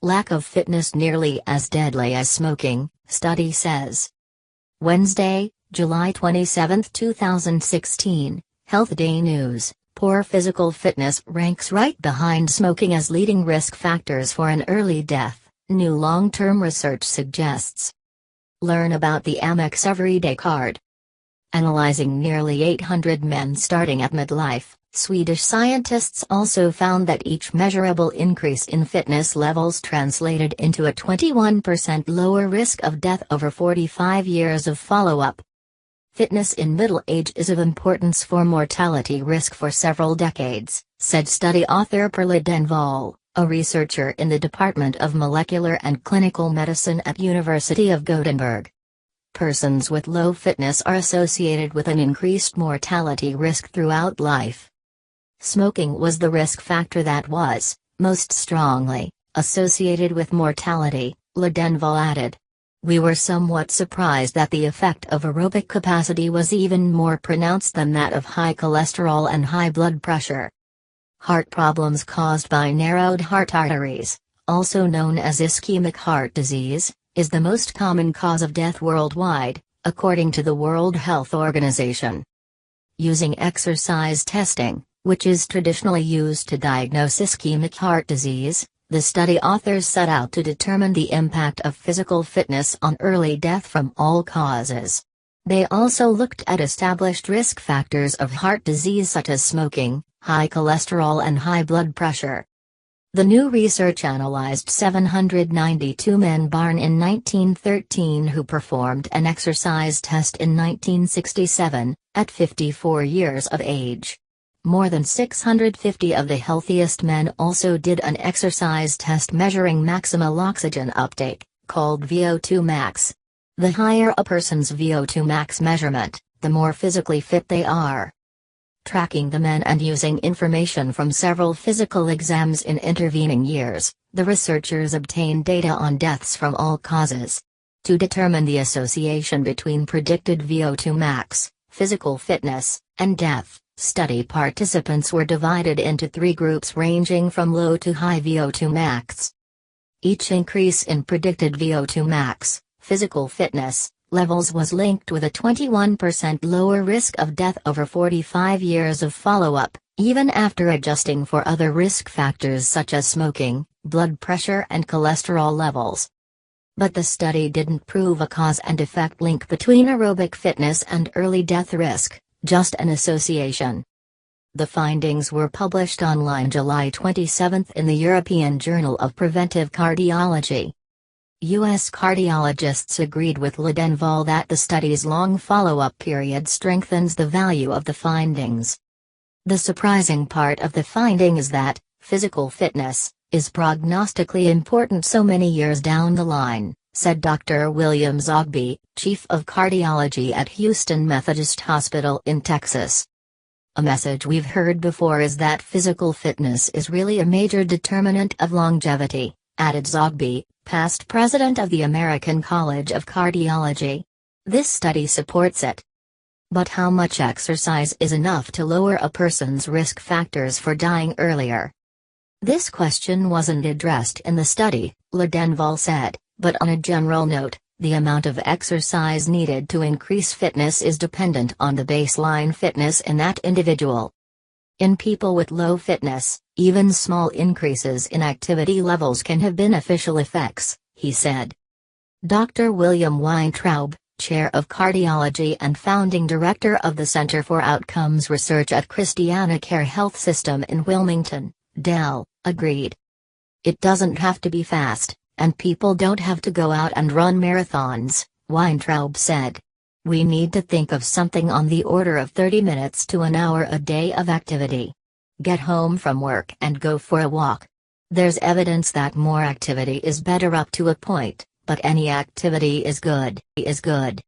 Lack of fitness nearly as deadly as smoking, study says. Wednesday, July 27, 2016, Health Day News. Poor physical fitness ranks right behind smoking as leading risk factors for an early death, new long-term research suggests. Learn about the Amex Everyday Card. Analyzing nearly 800 men starting at midlife, Swedish scientists also found that each measurable increase in fitness levels translated into a 21% lower risk of death over 45 years of follow-up. Fitness in middle age is of importance for mortality risk for several decades, said study author Per Denval, a researcher in the Department of Molecular and Clinical Medicine at University of Gothenburg. Persons with low fitness are associated with an increased mortality risk throughout life. Smoking was the risk factor that was, most strongly, associated with mortality, Denval added. We were somewhat surprised that the effect of aerobic capacity was even more pronounced than that of high cholesterol and high blood pressure. Heart problems caused by narrowed heart arteries, also known as ischemic heart disease, is the most common cause of death worldwide, according to the World Health Organization. Using exercise testing, which is traditionally used to diagnose ischemic heart disease, the study authors set out to determine the impact of physical fitness on early death from all causes. They also looked at established risk factors of heart disease such as smoking, high cholesterol and high blood pressure. The new research analyzed 792 men born in 1913 who performed an exercise test in 1967, at 54 years of age. More than 650 of the healthiest men also did an exercise test measuring maximal oxygen uptake, called VO2 max. The higher a person's VO2 max measurement, the more physically fit they are. Tracking the men and using information from several physical exams in intervening years, the researchers obtained data on deaths from all causes. To determine the association between predicted VO2 max, physical fitness, and death, study participants were divided into 3 groups ranging from low to high VO2 max. Each increase in predicted VO2 max, physical fitness, levels was linked with a 21% lower risk of death over 45 years of follow-up, even after adjusting for other risk factors such as smoking, blood pressure and cholesterol levels. But the study didn't prove a cause and effect link between aerobic fitness and early death risk, just an association. The findings were published online July 27 in the European Journal of Preventive Cardiology. U.S. cardiologists agreed with Denval that the study's long follow-up period strengthens the value of the findings. The surprising part of the finding is that physical fitness is prognostically important so many years down the line, said Dr. William Zogby, chief of cardiology at Houston Methodist Hospital in Texas. A message we've heard before is that physical fitness is really a major determinant of longevity, added Zogby, past president of the American College of Cardiology. This study supports it. But how much exercise is enough to lower a person's risk factors for dying earlier? This question wasn't addressed in the study, Denval said, but on a general note, the amount of exercise needed to increase fitness is dependent on the baseline fitness in that individual. In people with low fitness, even small increases in activity levels can have beneficial effects, he said. Dr. William Weintraub, chair of cardiology and founding director of the Center for Outcomes Research at Christiana Care Health System in Wilmington, Delaware, agreed. It doesn't have to be fast, and people don't have to go out and run marathons, Weintraub said. We need to think of something on the order of 30 minutes to an hour a day of activity. Get home from work and go for a walk. There's evidence that more activity is better up to a point, but any activity is good.